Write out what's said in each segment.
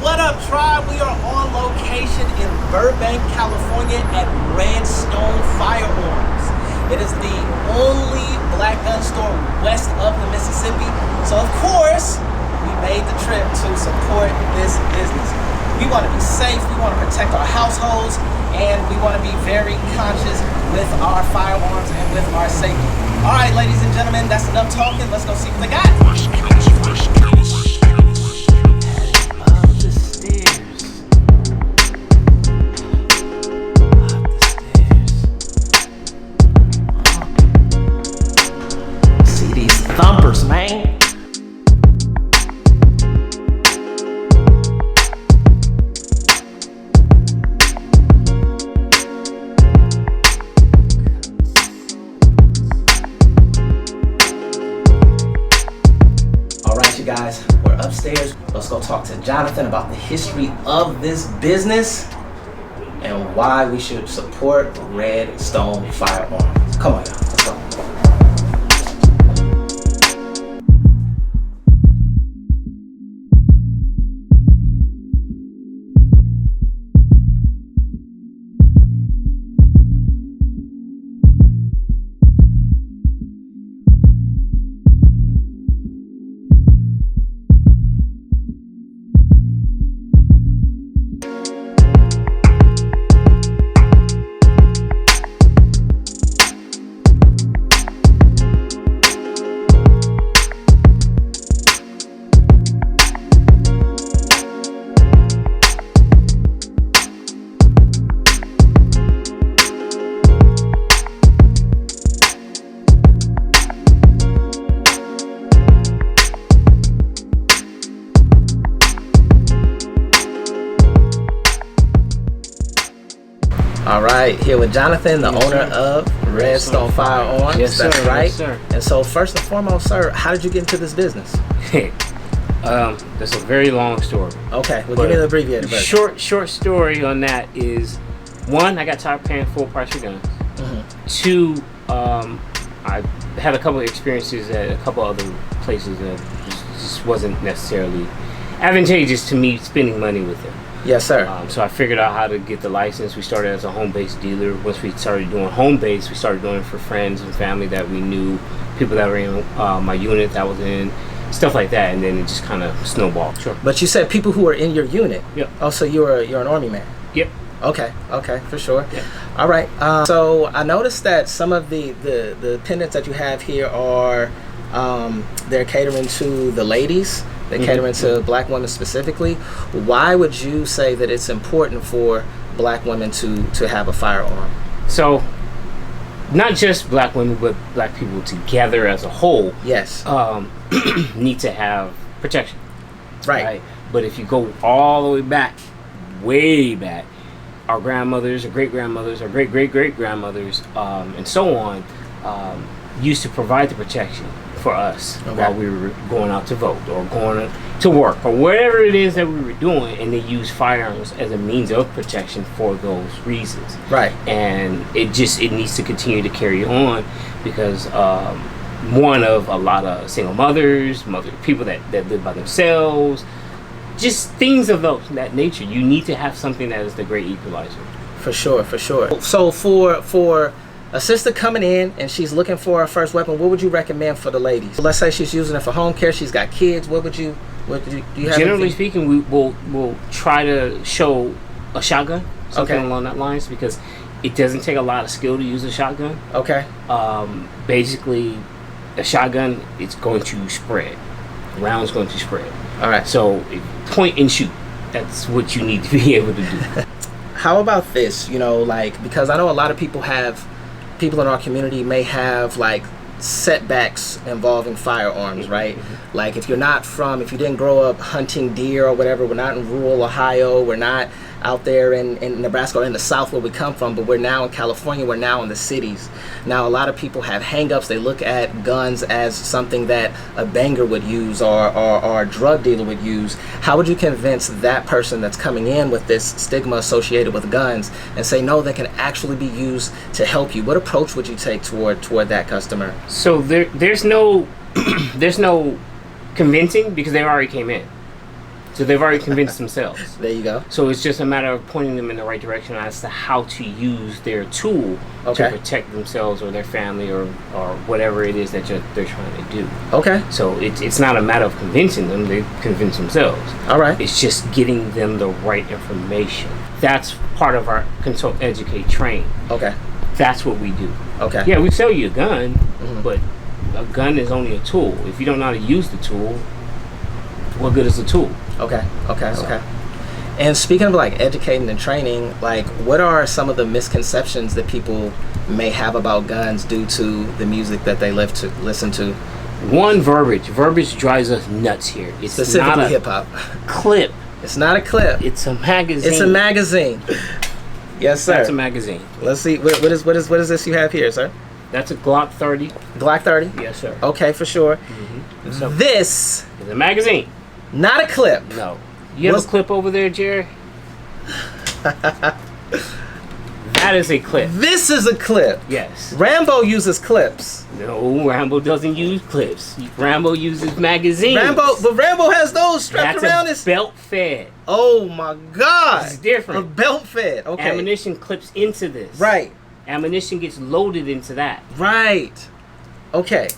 What up, tribe? We are on location in Burbank, California at Redstone Firearms. It is the only black gun store west of the Mississippi. So of course, we made the trip to support this business. We want to be safe, we want to protect our households, and we want to be very conscious with our firearms and with our safety. All right, ladies and gentlemen, that's enough talking. Let's go see what they got. Thumpers, man. All right, you guys, we're upstairs. Let's go talk to Jonathan about the history of this business and why we should support Redstone Firearms. Come on, y'all. Let's go. All right, here with Jonathan, the owner of Redstone Firearms. Yes, That's sir. right. Yes, sir. And so, first and foremost, sir, how did you get into this business? That's a very long story. Okay, well, give me the abbreviated version. Short story on that is, one, I got tired of paying full price for guns. Mm-hmm. Two, I had a couple of experiences at a couple other places that just wasn't necessarily advantageous to me spending money with them. Yes, sir. So I figured out how to get the license. We started as a home-based dealer. Once we started doing home-based, we started doing it for friends and family that we knew, people that were in my unit that was in, stuff like that, and then it just kind of snowballed. Sure. But you said people who were in your unit. Yep. Oh, so you're an Army man. Yep. Okay, for sure. Yeah. All right. So I noticed that some of the pendants that you have here are they're catering to the ladies. They're catering to black women specifically. Why would you say that it's important for black women to have a firearm? So, not just black women, but black people together as a whole. Yes. Need to have protection. Right. But if you go all the way back, way back, our grandmothers, our great-grandmothers, our great-great-great-grandmothers, and so on, used to provide the protection for us while we were going out to vote or going to work or whatever it is that we were doing, and they use firearms as a means of protection for those reasons. Right. And it needs to continue to carry on because one of a lot of single mothers, people that live by themselves, just things of that nature. You need to have something that is the great equalizer. For sure. So for a sister coming in and she's looking for her first weapon, what would you recommend for the ladies? Let's say she's using it for home care, she's got kids, do you have Generally speaking, we'll try to show a shotgun, something along that lines, because it doesn't take a lot of skill to use a shotgun. Okay. Basically, a shotgun, it's going to spread. The round's going to spread. All right. So point and shoot. That's what you need to be able to do. How about this? Because I know a lot of people in our community may have like setbacks involving firearms, right? Like if you didn't grow up hunting deer or whatever, we're not in rural Ohio, we're not out there in Nebraska or in the South where we come from, but we're now in California, we're now in the cities. Now a lot of people have hang-ups. They look at guns as something that a banger would use or a drug dealer would use. How would you convince that person that's coming in with this stigma associated with guns and say, no, they can actually be used to help you? What approach would you take toward that customer? So there's no there's no convincing because they already came in. So they've already convinced themselves. There you go. So it's just a matter of pointing them in the right direction as to how to use their tool to protect themselves or their family or whatever it is that they're trying to do. Okay. So it's not a matter of convincing them; they convince themselves. All right. It's just getting them the right information. That's part of our consult, educate, train. Okay. That's what we do. Okay. Yeah, we sell you a gun, but a gun is only a tool. If you don't know how to use the tool, what good is the tool? Okay. And speaking of like educating and training, like what are some of the misconceptions that people may have about guns due to the music that they listen to? One, verbiage drives us nuts here. It's specifically not a hip hop clip. It's not a clip. It's a magazine. It's a magazine. Yes, sir. That's a magazine. Let's see. What is this you have here, sir? That's a Glock 30. Glock 30? Yes, sir. Okay, for sure. So this is a magazine. Not a clip. No. You have a clip over there, Jerry? That is a clip. This is a clip. Yes. Rambo uses clips. No, Rambo doesn't use clips. Rambo uses magazines. Rambo has those strapped around his belt fed. Oh my God. It's different. A belt fed. Okay. Ammunition clips into this. Right. Ammunition gets loaded into that. Right. Okay.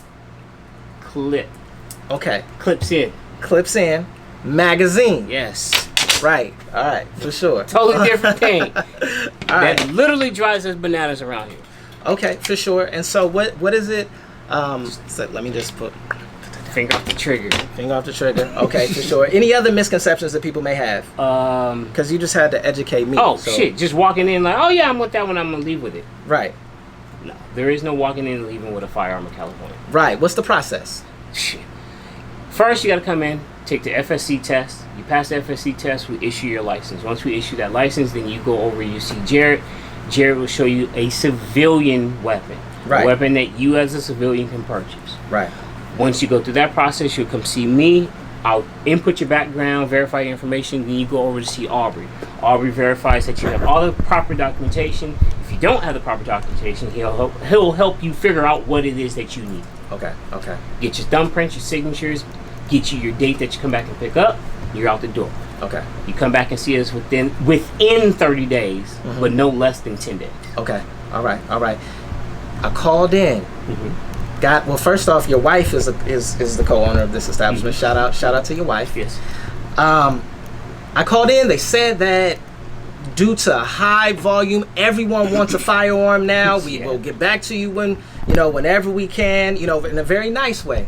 Clip. Okay. Clips in. Clips in. Magazine. Yes. Right. All right. For sure. Totally different thing. That literally drives us bananas around here. Okay, for sure. And so what is it? So let me just put finger off the trigger. Finger off the trigger. Okay, for sure. Any other misconceptions that people may have? Because you just had to educate me. Oh shit! Just walking in like, oh yeah, I'm with that one. I'm gonna leave with it. Right. No, there is no walking in and leaving with a firearm in California. Right. What's the process? Shit. First, you got to come in, take the FSC test. You pass the FSC test, we issue your license. Once we issue that license, then you go over. You see Jared. Jared will show you a civilian weapon. Right. A weapon that you as a civilian can purchase. Right. Once you go through that process, you'll come see me. I'll input your background, verify your information, then you go over to see Aubrey. Aubrey verifies that you have all the proper documentation. If you don't have the proper documentation, he'll help you figure out what it is that you need. Okay. Get your thumbprints, your signatures, get you your date that you come back and pick up, you're out the door. Okay. You come back and see us within 30 days, but no less than 10 days. Okay. All right. I called in. Well, first off, your wife is the co-owner of this establishment. Shout out to your wife. Yes. I called in. They said that due to high volume, everyone wants a firearm now. We will get back to you whenever we can. In a very nice way.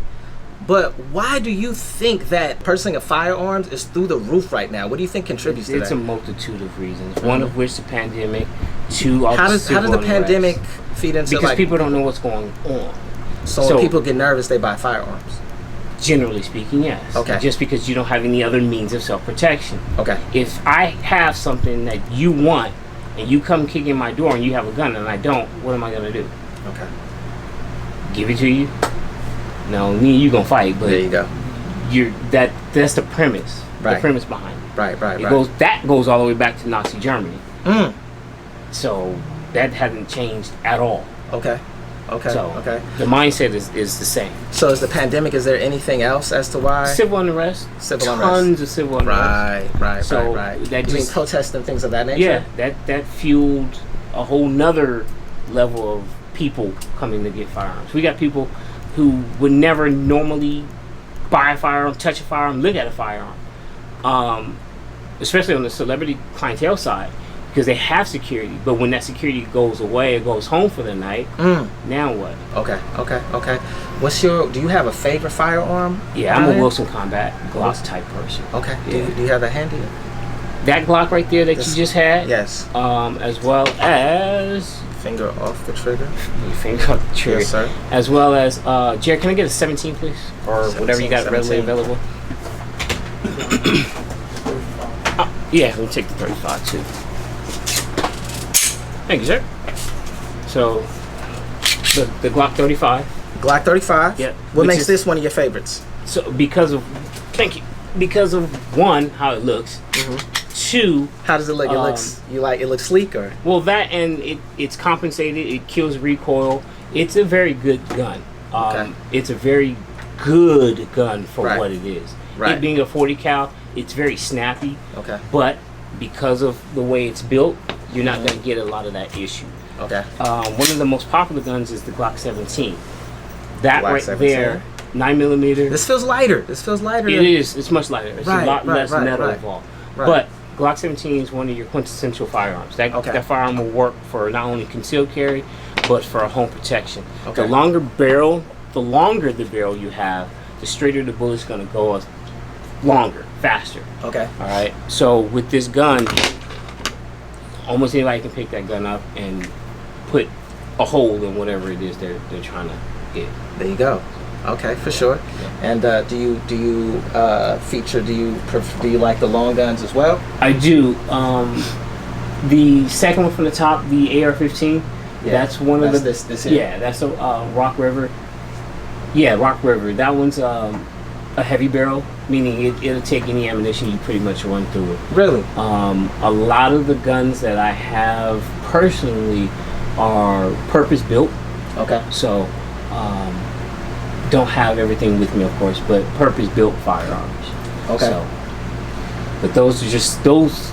But why do you think that purchasing of firearms is through the roof right now? What do you think contributes to that? It's a multitude of reasons. One of which the pandemic. Two, how does the pandemic feed into because people don't know what's going on. So when people get nervous, they buy firearms. Generally speaking, yes. Okay. Just because you don't have any other means of self-protection. Okay. If I have something that you want, and you come kick in my door and you have a gun and I don't, what am I gonna do? Okay. Give it to you? No, me and you gonna fight, but there you go. That's the premise. Right. The premise behind it. Right. That goes all the way back to Nazi Germany. Mm. So that hasn't changed at all. Okay. The mindset is the same. So is the pandemic, is there anything else as to why? Civil unrest. Tons of civil unrest. Right. That you mean protests and things of that nature? Yeah, that fueled a whole nother level of people coming to get firearms. We got people who would never normally buy a firearm, touch a firearm, look at a firearm. Especially on the celebrity clientele side. Because they have security, but when that security goes away, it goes home for the night. Now what? Okay. Do you have a favorite firearm? Yeah, I'm a Wilson Combat Glock type person. Okay. Yeah. Do you have that handy? That Glock right there that you just had? Yes. As well as... Finger off the trigger. Finger off the trigger. Yes, sir. As well as... Jared, can I get a 17, please? Or 17, whatever you got readily available. Yeah, we'll take the 35, too. Thank you, sir. So, the Glock 35. Glock 35? Yeah. What makes this one of your favorites? So, because of one, how it looks. Two, how does it look? It looks sleek, or? Well, that and it's compensated. It kills recoil. It's a very good gun. It's a very good gun for what it is. Right. It being a 40 cal, it's very snappy. Okay. But because of the way it's built, you're not going to get a lot of that issue. Okay. One of the most popular guns is the Glock 17. That Glock right 17? there, 9mm. This feels lighter. This feels lighter. It is. It's much lighter. It's a lot less metal involved. Right. But Glock 17 is one of your quintessential firearms. That firearm will work for not only concealed carry, but for a home protection. Okay. The longer the barrel you have, the straighter the bullet's going to go, longer, faster. Okay. All right. So with this gun, almost anybody can pick that gun up and put a hole in whatever it is they're trying to hit. There you go. Okay, for sure. Yeah. And do you feature? Do you like the long guns as well? I do. The second one from the top, the AR-15. Yeah, that's one of the. This here. Yeah, that's a Rock River. Yeah, Rock River. That one's a heavy barrel, meaning it'll take any ammunition you pretty much run through it. Really? A lot of the guns that I have personally are purpose built. Okay. So, don't have everything with me, of course, but purpose built firearms. Okay. So, but those are just those.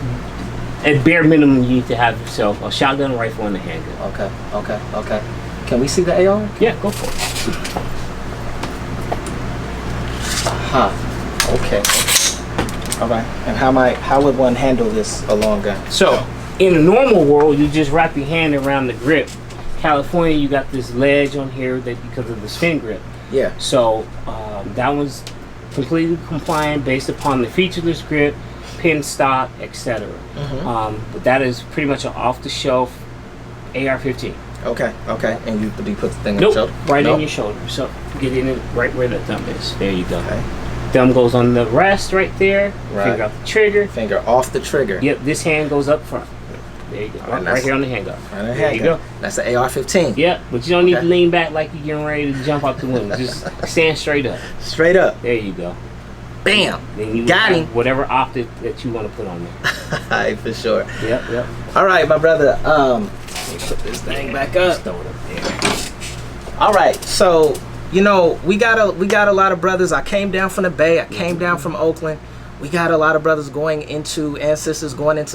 At bare minimum, you need to have yourself a shotgun, rifle, and a handgun. Okay. Can we see the AR? Yeah, go for it. Okay. All right. And how would one handle this a long gun? So, in a normal world, you just wrap your hand around the grip. California, you got this ledge on here that because of the spin grip. Yeah. So that was completely compliant based upon the featureless grip, pin stock, etc. But that is pretty much an off-the-shelf AR-15. Okay. And you put the thing Nope, on your shoulder? right in your shoulder. So get in it right where the thumb is. There you go. Okay. Thumb goes on the rest right there. Right. Finger off the trigger. Finger off the trigger. Yep, this hand goes up front. There you go. Right here on the handgun. There you go. That's the AR-15. Yep, but you don't need to lean back like you're getting ready to jump out the window. Just stand straight up. Straight up. There you go. Bam. Then you got him. Whatever optic that you want to put on there. All right, for sure. Yep. All right, my brother. Let me put this thing back up. Just throw it up there. All right, so we got a lot of brothers. I came down from the Bay. I came down from Oakland. We got a lot of brothers going into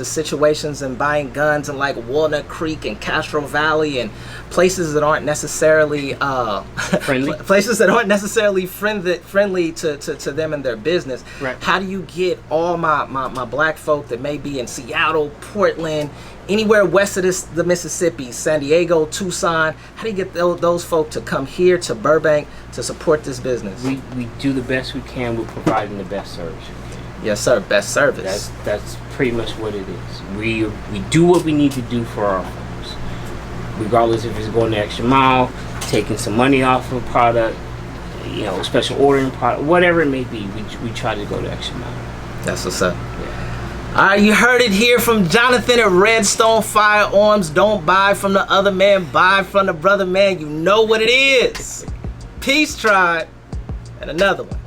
situations and buying guns in like Walnut Creek and Castro Valley and places that aren't necessarily friendly. Places that aren't necessarily friendly to them and their business. Right. How do you get all my black folk that may be in Seattle, Portland, anywhere west of the Mississippi, San Diego, Tucson? How do you get those folk to come here to Burbank to support this business? We do the best we can with providing the best service. Yes, sir. Best service. That's pretty much what it is. We do what we need to do for our folks, regardless if it's going the extra mile, taking some money off of a product, special ordering product, whatever it may be. We try to go the extra mile. That's what's up. Yeah. All right, you heard it here from Jonathon at Redstone Firearms. Don't buy from the other man, buy from the brother man. You know what it is. Peace, tribe, and another one.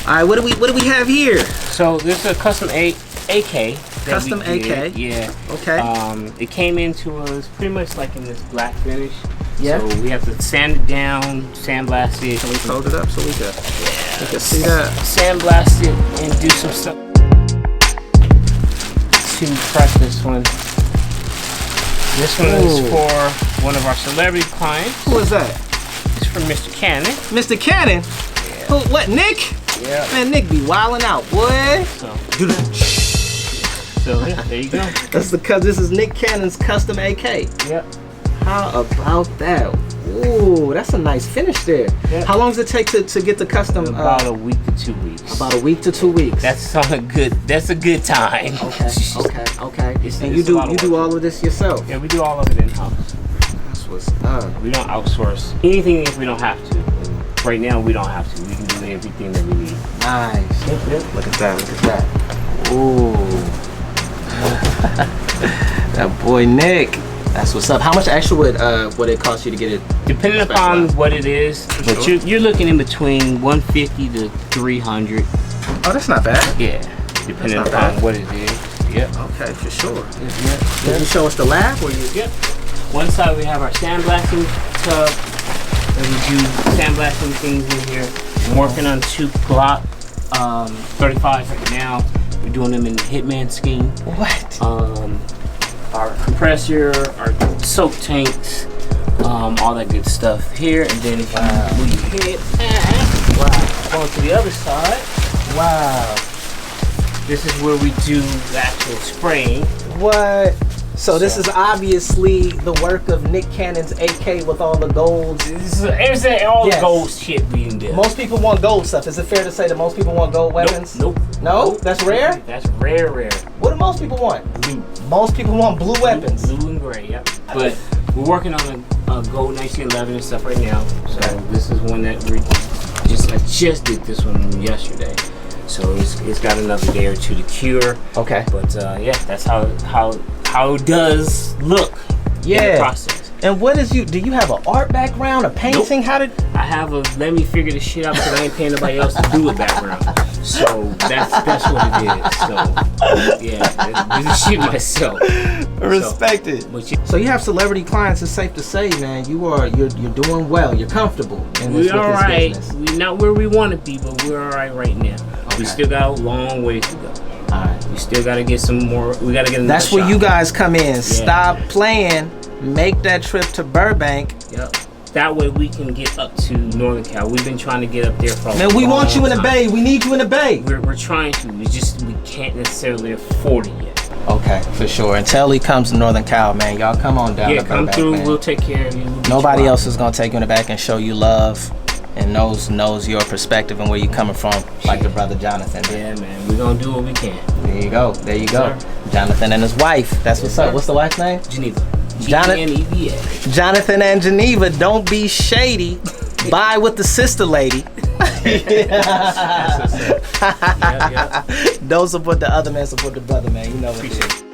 All right, what do we have here? So this is a custom AK. Custom AK. Yeah. Okay. It came into us pretty much like in this black finish. Yeah. So we have to sand it down, sandblast it. Can we fold it up so we can see that? Sandblast it and do some stuff to prep this one. This one is for one of our celebrity clients. Who is that? It's from Mr. Cannon. Mr. Cannon? Yeah. Who? What? Nick? Yeah. Man, Nick be wilding out, boy. So yeah, there you go. That's because this is Nick Cannon's custom AK. Yep. How about that? Ooh, that's a nice finish there. Yep. How long does it take to get the custom? About a week to 2 weeks. About a week to 2 weeks. That's a good time. Okay. And you do all of this yourself? Yeah, we do all of it in house. That's what's up. We don't outsource anything if we don't have to. Right now, we don't have to. We can do everything that we need. Nice. Yep. Look at that. Ooh. That boy Nick. That's what's up. How much extra would it cost you to get it? Depending upon what it is, but you're looking in between 150 to 300. Oh, that's not bad. Yeah, depending upon what it is. Yep. Okay, for sure. Yep. Can you show us the lab? Or you? Yep. One side we have our sandblasting tub. And we do sandblasting things in here. I'm working on 2 Glock 35 right now. We're doing them in the Hitman scheme. What? Our compressor, our soak tanks, all that good stuff here. And then if you move your head, going to the other side. Wow. This is where we do the actual spraying. What? So this is obviously the work of Nick Cannon's AK with all the gold. It's all the gold shit we did. Most people want gold stuff. Is it fair to say that most people want gold weapons? Nope. No? Nope. That's rare? That's rare. What do most people want? Blue. Most people want blue weapons. Blue and gray, yep. But we're working on a gold 1911 and stuff right now. So this is one that I just did this one yesterday. So it's got another day or two to cure. Okay. But yeah, that's how it does look in the process. And what is do you have an art background, a painting? Nope. How did I have a let me figure this shit out because I ain't paying nobody else to do it background. So that's what it is. So yeah, this is shit myself. Respect it. So you have celebrity clients. It's safe to say, man, you're doing well. You're comfortable in this, we're all right. Business. We're not where we want to be, but we're all right now. Okay. We still got a long ways to go. All right. We still got to get some more. We got to get another That's where shot. you guys come in. Yeah. Stop playing. Make that trip to Burbank. Yep. That way we can get up to Northern Cal. We've been trying to get up there for a long time. Man, we want you in the Bay. We need you in the Bay. We're trying to. We can't necessarily afford it yet. Okay, for sure. Until he comes to Northern Cal, man, y'all come on down to Burbank. Yeah, come through. Man. We'll take care of you. Nobody else is gonna take you in the back and show you love and knows your perspective and where you coming from, like your brother Jonathan. Yeah, man. We're gonna do what we can. There you go. There you go. Sir. Jonathan and his wife. That's what's up. What's the wife's name? Geneva. Geneva. Jonathan and Geneva. Don't be shady. Bye with the sister lady. That's what's up. Yep. Don't support the other man, support the brother, man. You know what it is.